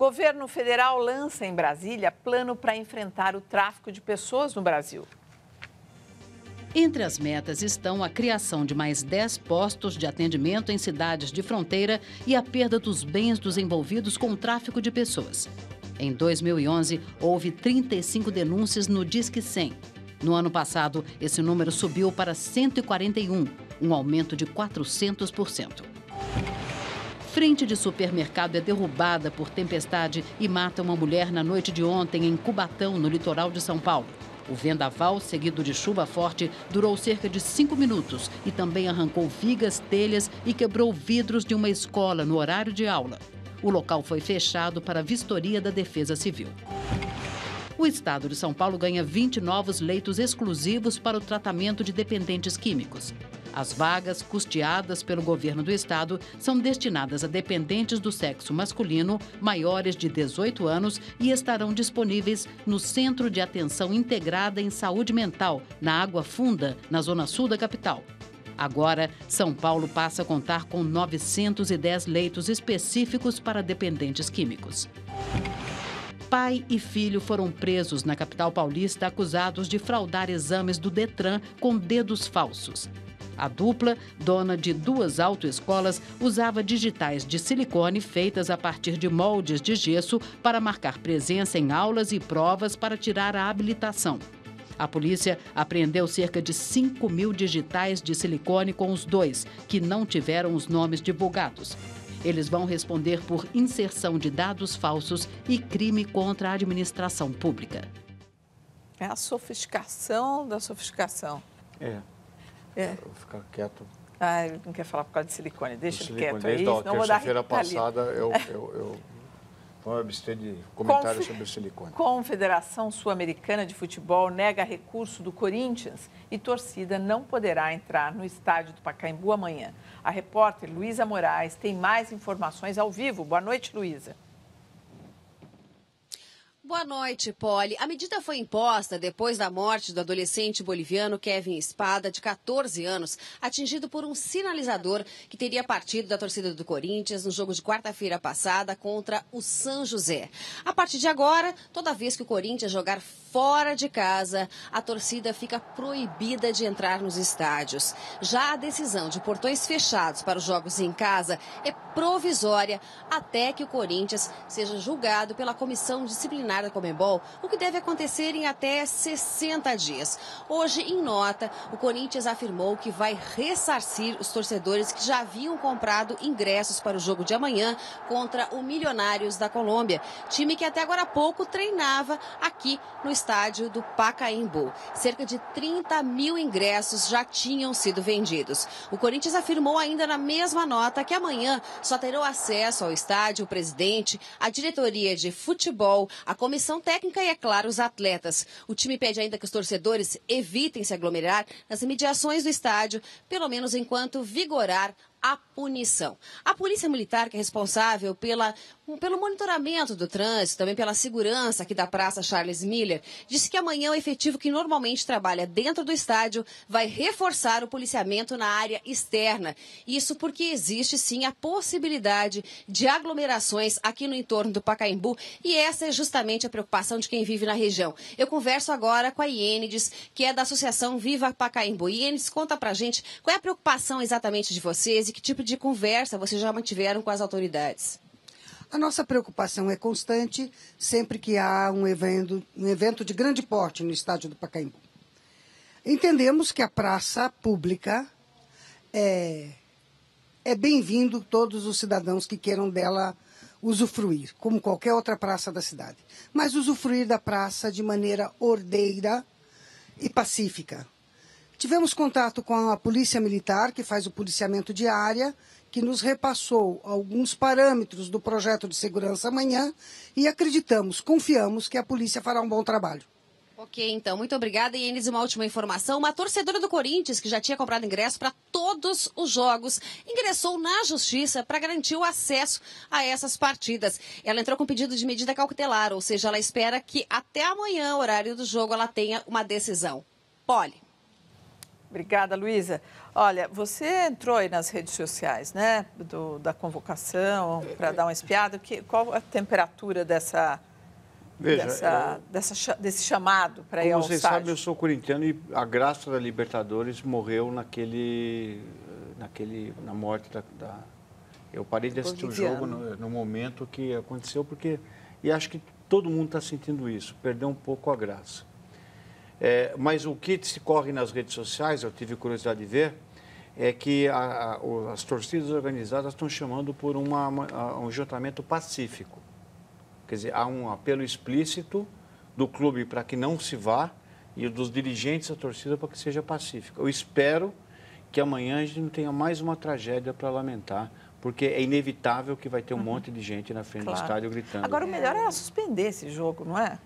Governo federal lança em Brasília plano para enfrentar o tráfico de pessoas no Brasil. Entre as metas estão a criação de mais 10 postos de atendimento em cidades de fronteira e a perda dos bens dos envolvidos com o tráfico de pessoas. Em 2011, houve 35 denúncias no Disque 100. No ano passado, esse número subiu para 141, um aumento de 400%. Frente de supermercado é derrubada por tempestade e mata uma mulher na noite de ontem em Cubatão, no litoral de São Paulo. O vendaval, seguido de chuva forte, durou cerca de 5 minutos e também arrancou vigas, telhas e quebrou vidros de uma escola no horário de aula. O local foi fechado para a vistoria da Defesa Civil. O estado de São Paulo ganha 20 novos leitos exclusivos para o tratamento de dependentes químicos. As vagas, custeadas pelo governo do estado, são destinadas a dependentes do sexo masculino maiores de 18 anos e estarão disponíveis no Centro de Atenção Integrada em Saúde Mental, na Água Funda, na zona sul da capital. Agora, São Paulo passa a contar com 910 leitos específicos para dependentes químicos. Pai e filho foram presos na capital paulista acusados de fraudar exames do Detran com dedos falsos. A dupla, dona de 2 autoescolas, usava digitais de silicone feitas a partir de moldes de gesso para marcar presença em aulas e provas para tirar a habilitação. A polícia apreendeu cerca de 5.000 digitais de silicone com os 2, que não tiveram os nomes divulgados. Eles vão responder por inserção de dados falsos e crime contra a administração pública. É a sofisticação da sofisticação. Vou ficar quieto. Ah, ele não quer falar por causa de silicone. Deixa ele quieto aí, Desde senão eu vou dar terça-feira passada, eu vou abster de comentários sobre o silicone. Confederação Sul-Americana de Futebol nega recurso do Corinthians e torcida não poderá entrar no estádio do Pacaembu amanhã. A repórter Luísa Moraes tem mais informações ao vivo. Boa noite, Luísa. Boa noite, Poli. A medida foi imposta depois da morte do adolescente boliviano Kevin Espada, de 14 anos, atingido por um sinalizador que teria partido da torcida do Corinthians no jogo de quarta-feira passada contra o San José. A partir de agora, toda vez que o Corinthians jogar fora de casa, a torcida fica proibida de entrar nos estádios. Já a decisão de portões fechados para os jogos em casa é provisória até que o Corinthians seja julgado pela Comissão Disciplinar da Conmebol, o que deve acontecer em até 60 dias. Hoje, em nota, o Corinthians afirmou que vai ressarcir os torcedores que já haviam comprado ingressos para o jogo de amanhã contra o Milionários da Colômbia, time que até agora há pouco treinava aqui no estádio do Pacaembu. Cerca de 30.000 ingressos já tinham sido vendidos. O Corinthians afirmou ainda na mesma nota que amanhã só terão acesso ao estádio o presidente, a diretoria de futebol, a comissão técnica e, é claro, os atletas. O time pede ainda que os torcedores evitem se aglomerar nas imediações do estádio, pelo menos enquanto vigorar a punição. A Polícia Militar, que é responsável pelo monitoramento do trânsito, também pela segurança aqui da Praça Charles Miller, disse que amanhã o efetivo que normalmente trabalha dentro do estádio vai reforçar o policiamento na área externa. Isso porque existe sim a possibilidade de aglomerações aqui no entorno do Pacaembu e essa é justamente a preocupação de quem vive na região. Eu converso agora com a Iênides, que é da Associação Viva Pacaembu. Iênides, conta pra gente qual é a preocupação exatamente de vocês e que tipo de conversa vocês já mantiveram com as autoridades. A nossa preocupação é constante sempre que há um evento de grande porte no estádio do Pacaembu. Entendemos que a praça pública é bem-vindo todos os cidadãos que queiram dela usufruir, como qualquer outra praça da cidade. Mas usufruir da praça de maneira ordeira e pacífica. Tivemos contato com a Polícia Militar, que faz o policiamento de área, que nos repassou alguns parâmetros do projeto de segurança amanhã e acreditamos, confiamos que a polícia fará um bom trabalho. Ok, então, muito obrigada. E, Enes, uma última informação. Uma torcedora do Corinthians, que já tinha comprado ingresso para todos os jogos, ingressou na Justiça para garantir o acesso a essas partidas. Ela entrou com pedido de medida cautelar, ou seja, ela espera que até amanhã, horário do jogo, ela tenha uma decisão. Poli. Obrigada, Luísa. Olha, você entrou aí nas redes sociais, né, da convocação, para dar uma espiada. Qual a temperatura desse chamado para ir ao estádio? Como vocês sabem, eu sou corintiano e a graça da Libertadores morreu na morte da... Eu parei de assistir o jogo no momento que aconteceu, e acho que todo mundo está sentindo isso, perdeu um pouco a graça. Mas o que se corre nas redes sociais, eu tive curiosidade de ver, é que as torcidas organizadas estão chamando por um juntamento pacífico. Quer dizer, há um apelo explícito do clube para que não se vá e dos dirigentes da torcida para que seja pacífico. Eu espero que amanhã a gente não tenha mais uma tragédia para lamentar, porque é inevitável que vai ter um monte de gente na frente do estádio gritando. Agora, o melhor é suspender esse jogo, não é?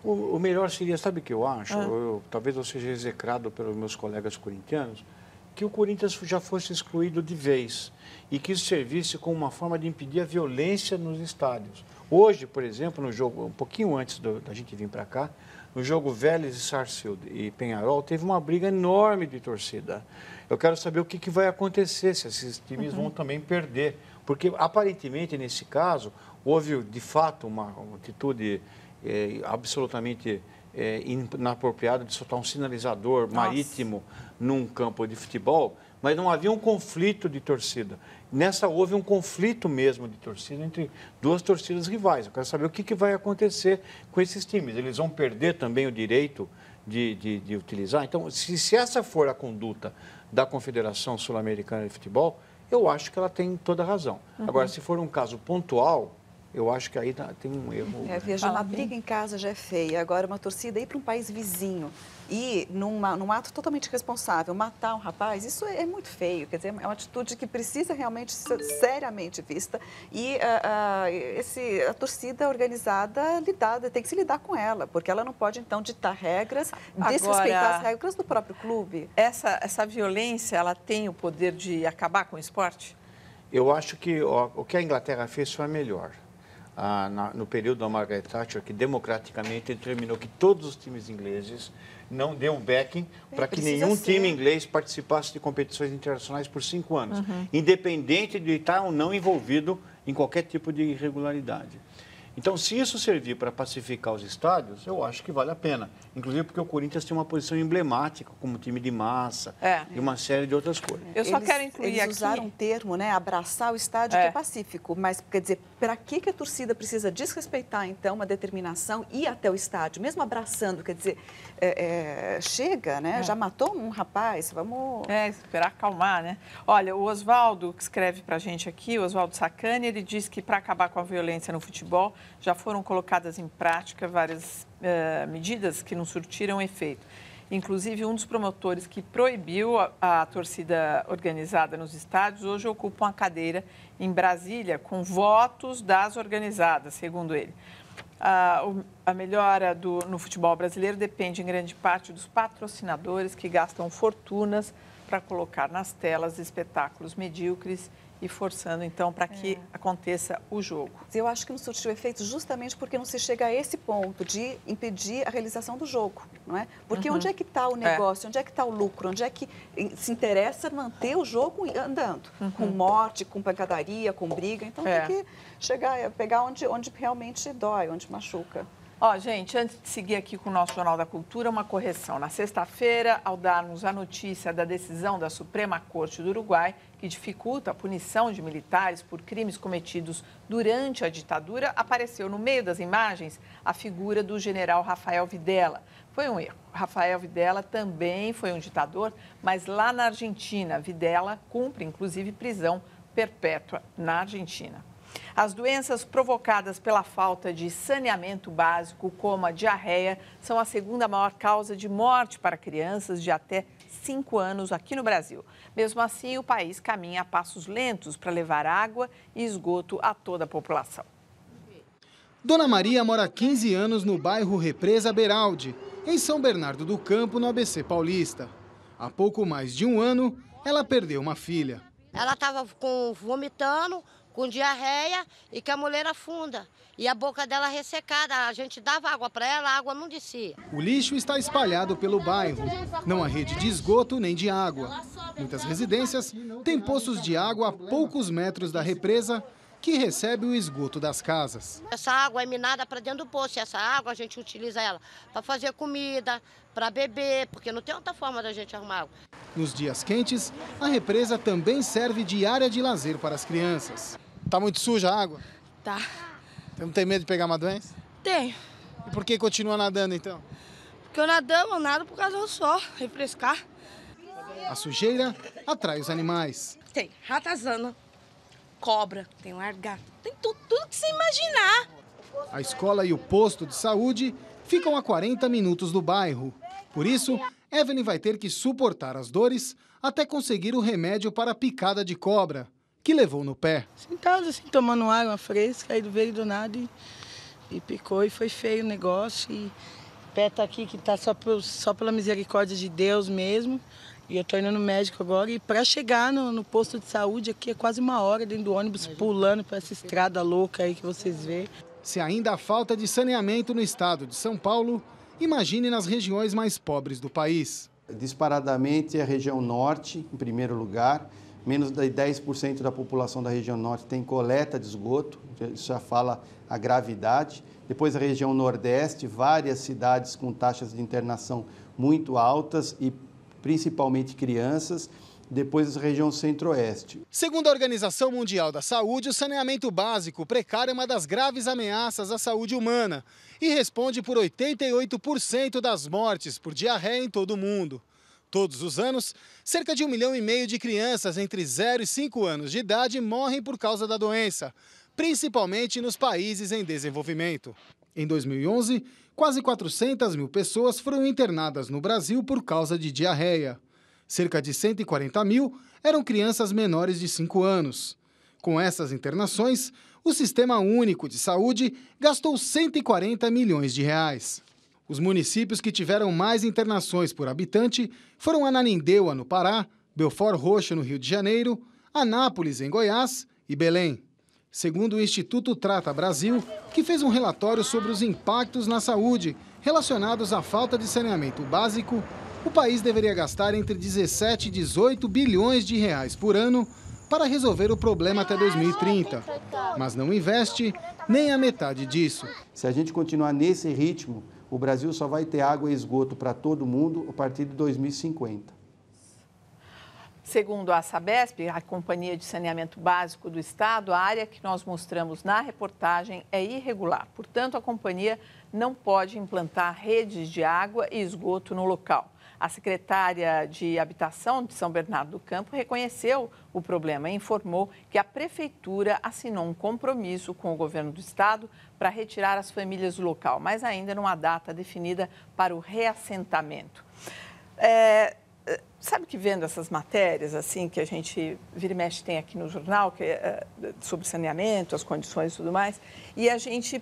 O melhor seria, sabe o que eu acho? Talvez eu seja execrado pelos meus colegas corintianos, que o Corinthians já fosse excluído de vez e que isso servisse como uma forma de impedir a violência nos estádios. Hoje, por exemplo, no jogo, um pouquinho antes da gente vir para cá, no jogo Vélez e Sarsfield e Peñarol, teve uma briga enorme de torcida. Eu quero saber o que vai acontecer, se esses times vão também perder. Porque, aparentemente, nesse caso, houve, de fato, uma atitude absolutamente inapropriada de soltar um sinalizador marítimo num campo de futebol, mas não havia um conflito de torcida. Nessa houve um conflito mesmo de torcida entre duas torcidas rivais. Eu quero saber o que vai acontecer com esses times. Eles vão perder também o direito de utilizar? Então, se essa for a conduta da Confederação Sul-Americana de Futebol, eu acho que ela tem toda a razão. Agora, se for um caso pontual, eu acho que aí tem um erro. Veja, uma briga em casa já é feia. Agora, uma torcida ir para um país vizinho e, num ato totalmente irresponsável, matar um rapaz, isso é muito feio. Quer dizer, é uma atitude que precisa realmente ser seriamente vista. E a torcida organizada tem que se lidar com ela, porque ela não pode, então, ditar regras, desrespeitar as regras do próprio clube. Essa violência, ela tem o poder de acabar com o esporte? Eu acho que o que a Inglaterra fez foi melhor. No período da Margaret Thatcher, que democraticamente determinou que todos os times ingleses não deu backing para que nenhum time inglês participasse de competições internacionais por 5 anos, independente de estar ou não envolvido em qualquer tipo de irregularidade. Então, se isso servir para pacificar os estádios, eu acho que vale a pena. Inclusive porque o Corinthians tem uma posição emblemática como time de massa e uma série de outras coisas. Eu só quero incluir eles usaram um termo, né, abraçar o estádio, que é pacífico. Mas, quer dizer, para que a torcida precisa desrespeitar, então, uma determinação e ir até o estádio? Mesmo abraçando, quer dizer, chega, né? Já matou um rapaz, vamos... esperar acalmar, né? Olha, o Oswaldo, que escreve para a gente aqui, o Oswaldo Sacani, ele diz que para acabar com a violência no futebol, já foram colocadas em prática várias medidas que não surtiram efeito. Inclusive, um dos promotores que proibiu a torcida organizada nos estádios, hoje ocupa uma cadeira em Brasília com votos das organizadas, segundo ele. A melhora no futebol brasileiro depende em grande parte dos patrocinadores que gastam fortunas para colocar nas telas espetáculos medíocres e forçando, então, para que aconteça o jogo. Eu acho que não surtiu efeito justamente porque não se chega a esse ponto de impedir a realização do jogo, não é? Porque onde é que está o negócio, onde é que está o lucro, onde é que se interessa manter o jogo andando? Com morte, com pancadaria, com briga, então tem que pegar onde realmente dói, onde machuca. Gente, antes de seguir aqui com o nosso Jornal da Cultura, uma correção. Na sexta-feira, ao darmos a notícia da decisão da Suprema Corte do Uruguai, que dificulta a punição de militares por crimes cometidos durante a ditadura, apareceu no meio das imagens a figura do general Rafael Videla. Foi um erro. Rafael Videla também foi um ditador, mas lá na Argentina. Videla cumpre, inclusive, prisão perpétua na Argentina. As doenças provocadas pela falta de saneamento básico, como a diarreia, são a segunda maior causa de morte para crianças de até 5 anos aqui no Brasil. Mesmo assim, o país caminha a passos lentos para levar água e esgoto a toda a população. Dona Maria mora há 15 anos no bairro Represa Beraldi, em São Bernardo do Campo, no ABC Paulista. Há pouco mais de um ano, ela perdeu uma filha. Ela estava vomitando, com diarreia e que a mulher afunda. E a boca dela ressecada, a gente dava água para ela, a água não descia. O lixo está espalhado pelo bairro. Não há rede de esgoto nem de água. Muitas residências têm poços de água a poucos metros da represa que recebe o esgoto das casas. Essa água é minada para dentro do poço. E essa água a gente utiliza ela para fazer comida, para beber, porque não tem outra forma da gente arrumar água. Nos dias quentes, a represa também serve de área de lazer para as crianças. Tá muito suja a água? Tá. Você não tem medo de pegar uma doença? Tenho. E por que continua nadando então? Porque eu nado por causa do sol, refrescar. A sujeira atrai os animais. Tem ratazana, cobra, tem lagarto, tem tudo que você imaginar. A escola e o posto de saúde ficam a 40 minutos do bairro. Por isso, Evelyn vai ter que suportar as dores até conseguir o remédio para a picada de cobra, que levou no pé. Sentado assim, tomando água fresca, aí veio do nada e picou e foi feio o negócio. E o pé tá aqui que tá só pela misericórdia de Deus mesmo. E eu tô indo no médico agora e para chegar no posto de saúde aqui é quase 1 hora dentro do ônibus pulando para essa estrada louca aí que vocês vê. Se ainda há falta de saneamento no estado de São Paulo, imagine nas regiões mais pobres do país. Disparadamente, a região norte, em primeiro lugar. Menos de 10% da população da região norte tem coleta de esgoto, isso já fala a gravidade. Depois a região nordeste, várias cidades com taxas de internação muito altas e principalmente crianças. Depois a região centro-oeste. Segundo a Organização Mundial da Saúde, o saneamento básico precário é uma das graves ameaças à saúde humana e responde por 88% das mortes por diarreia em todo o mundo. Todos os anos, cerca de 1,5 milhão de crianças entre 0 e 5 anos de idade morrem por causa da doença, principalmente nos países em desenvolvimento. Em 2011, quase 400 mil pessoas foram internadas no Brasil por causa de diarreia. Cerca de 140 mil eram crianças menores de 5 anos. Com essas internações, o Sistema Único de Saúde gastou 140 milhões de reais. Os municípios que tiveram mais internações por habitante foram Ananindeua, no Pará, Belford Roxo, no Rio de Janeiro, Anápolis, em Goiás e Belém. Segundo o Instituto Trata Brasil, que fez um relatório sobre os impactos na saúde relacionados à falta de saneamento básico, o país deveria gastar entre 17 e 18 bilhões de reais por ano para resolver o problema até 2030, mas não investe nem a metade disso. Se a gente continuar nesse ritmo, o Brasil só vai ter água e esgoto para todo mundo a partir de 2050. Segundo a Sabesp, a Companhia de Saneamento Básico do Estado, a área que nós mostramos na reportagem é irregular. Portanto, a companhia não pode implantar redes de água e esgoto no local. A secretária de Habitação de São Bernardo do Campo reconheceu o problema e informou que a prefeitura assinou um compromisso com o governo do estado para retirar as famílias do local, mas ainda não há data definida para o reassentamento. Sabe que vendo essas matérias assim que a gente vira e mexe tem aqui no jornal, que sobre saneamento, as condições e tudo mais, e a gente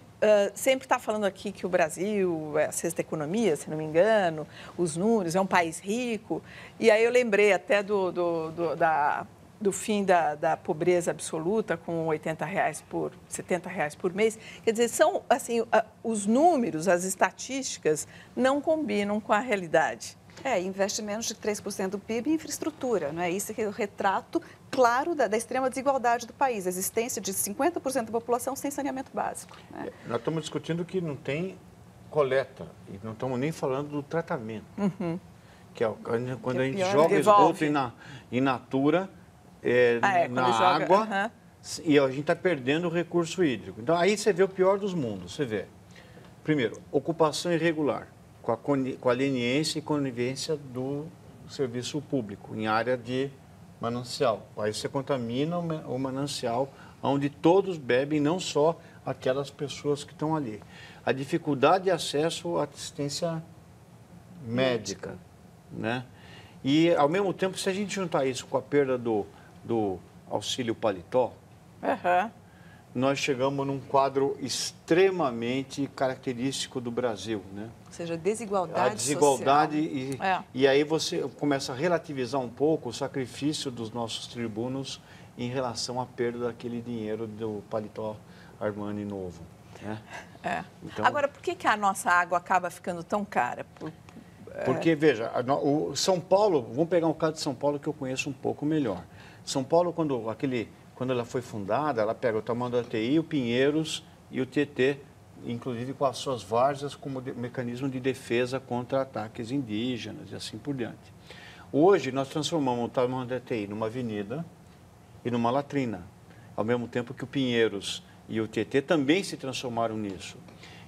sempre está falando aqui que o Brasil é a 6ª economia, se não me engano, os números, é um país rico, e aí eu lembrei até do fim da pobreza absoluta com R$70 por mês. Quer dizer, são assim, os números, as estatísticas não combinam com a realidade. Investe menos de 3% do PIB em infraestrutura, não é? Isso é o retrato claro da extrema desigualdade do país, a existência de 50% da população sem saneamento básico. Né? Nós estamos discutindo que não tem coleta, e não estamos nem falando do tratamento, que é quando a gente joga esgoto in natura, na água, e a gente está perdendo o recurso hídrico. Então, aí você vê o pior dos mundos, você vê. Primeiro, ocupação irregular, com a leniência e conivência do serviço público, em área de manancial. Aí você contamina o manancial, onde todos bebem, não só aquelas pessoas que estão ali. A dificuldade de acesso à assistência médica, né? E, ao mesmo tempo, se a gente juntar isso com a perda do auxílio paletó, nós chegamos num quadro extremamente característico do Brasil, né? Ou seja, desigualdade a desigualdade social. E aí você começa a relativizar um pouco o sacrifício dos nossos tribunos em relação à perda daquele dinheiro do paletó Armani novo. Né? Então, agora, por que a nossa água acaba ficando tão cara? Porque, veja, o São Paulo, vamos pegar um caso de São Paulo que eu conheço um pouco melhor. São Paulo, quando ela foi fundada, ela pega o Tamanduateí, o Pinheiros e o Tietê, inclusive com as suas várzeas como mecanismo de defesa contra ataques indígenas e assim por diante. Hoje, nós transformamos o Tamanduateí numa avenida e numa latrina, ao mesmo tempo que o Pinheiros e o Tietê também se transformaram nisso.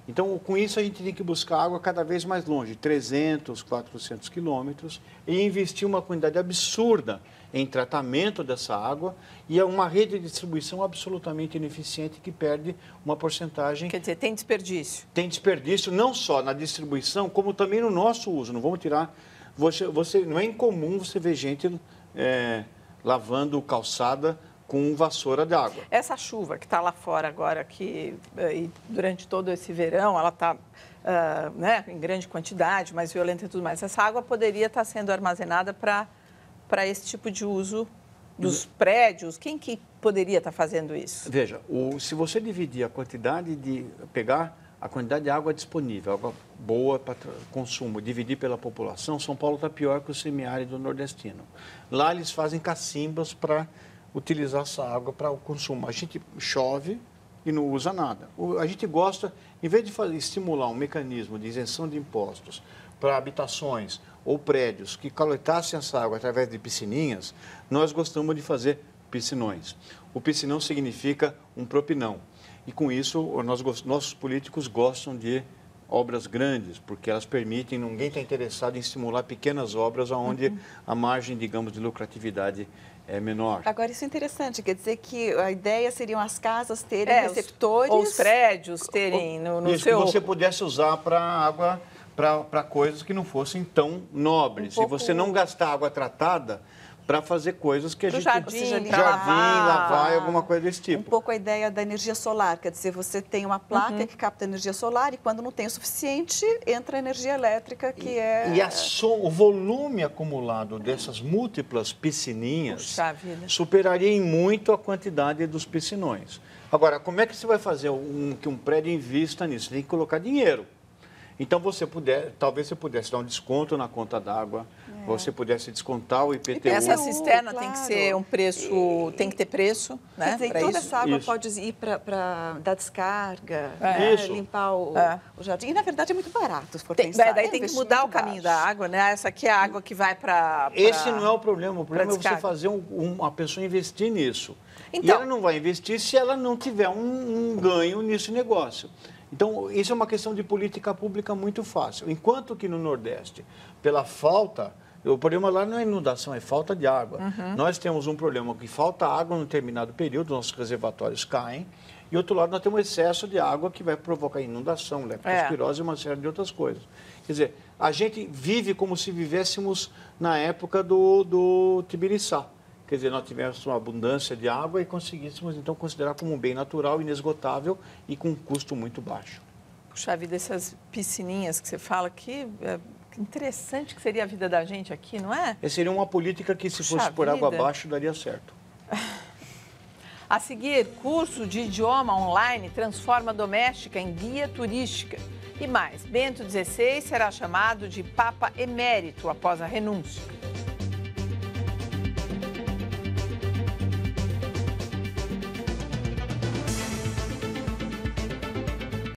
Então, com isso, a gente tem que buscar água cada vez mais longe, 300, 400 quilômetros, e investir uma quantidade absurda em tratamento dessa água e é uma rede de distribuição absolutamente ineficiente que perde uma porcentagem. Quer dizer, tem desperdício? Tem desperdício não só na distribuição, como também no nosso uso. Não vamos tirar... não é incomum você ver gente lavando calçada com vassoura de água. Essa chuva que está lá fora agora, e durante todo esse verão, ela está em grande quantidade, mais violenta e tudo mais. Essa água poderia estar sendo armazenada para esse tipo de uso dos prédios. Quem que poderia estar fazendo isso? Veja, se você dividir a quantidade pegar a quantidade de água disponível, água boa para consumo, dividir pela população, São Paulo está pior que o semiárido nordestino. Lá eles fazem cacimbas para utilizar essa água para o consumo. A gente chove e não usa nada. A gente gosta, em vez de estimular um mecanismo de isenção de impostos para habitações ou prédios que coletassem essa água através de piscininhas, nós gostamos de fazer piscinões. O piscinão significa um propinão. E com isso, nossos políticos gostam de obras grandes, porque elas permitem, ninguém está interessado em estimular pequenas obras onde a margem, digamos, de lucratividade é menor. Agora, isso é interessante, quer dizer que a ideia seriam as casas terem receptores... Ou os prédios terem no isso, seu... que você pudesse usar para água, para coisas que não fossem tão nobres. Se você não gastar água tratada para fazer coisas que a gente... Jardim, lavar, alguma coisa desse tipo. Um pouco a ideia da energia solar, quer dizer, você tem uma placa que capta energia solar e quando não tem o suficiente, entra a energia elétrica, que o volume acumulado dessas múltiplas piscininhas superaria em muito a quantidade dos piscinões. Agora, como é que você vai fazer que um prédio invista nisso? Você tem que colocar dinheiro. Então, talvez você pudesse dar um desconto na conta d'água, você pudesse descontar o IPTU. Essa cisterna tem que ser um preço, tem que ter preço, né? Quer dizer, toda essa água pode ir para dar descarga, limpar o jardim. E, na verdade, é muito barato, se for pensar. Daí tem que mudar o caminho da água, né? Essa aqui é a água que vai para... Esse não é o problema. O problema é você fazer uma pessoa investir nisso. Então, e ela não vai investir se ela não tiver um ganho nesse negócio. Então, isso é uma questão de política pública muito fácil. Enquanto que no Nordeste, pela falta... O problema lá não é inundação, é falta de água. Nós temos um problema que falta água num determinado período, nossos reservatórios caem. E, outro lado, nós temos um excesso de água que vai provocar inundação, leptospirose e uma série de outras coisas. Quer dizer, a gente vive como se vivêssemos na época do Tibiriçá. Quer dizer, nós tivéssemos uma abundância de água e conseguíssemos, então, considerar como um bem natural, inesgotável e com um custo muito baixo. Puxa vida, essas piscininhas que você fala aqui, que interessante que seria a vida da gente aqui, não é? Seria uma política que, se fosse por água abaixo, daria certo. A seguir, curso de idioma online transforma doméstica em guia turística. E mais, Bento XVI será chamado de Papa Emérito após a renúncia.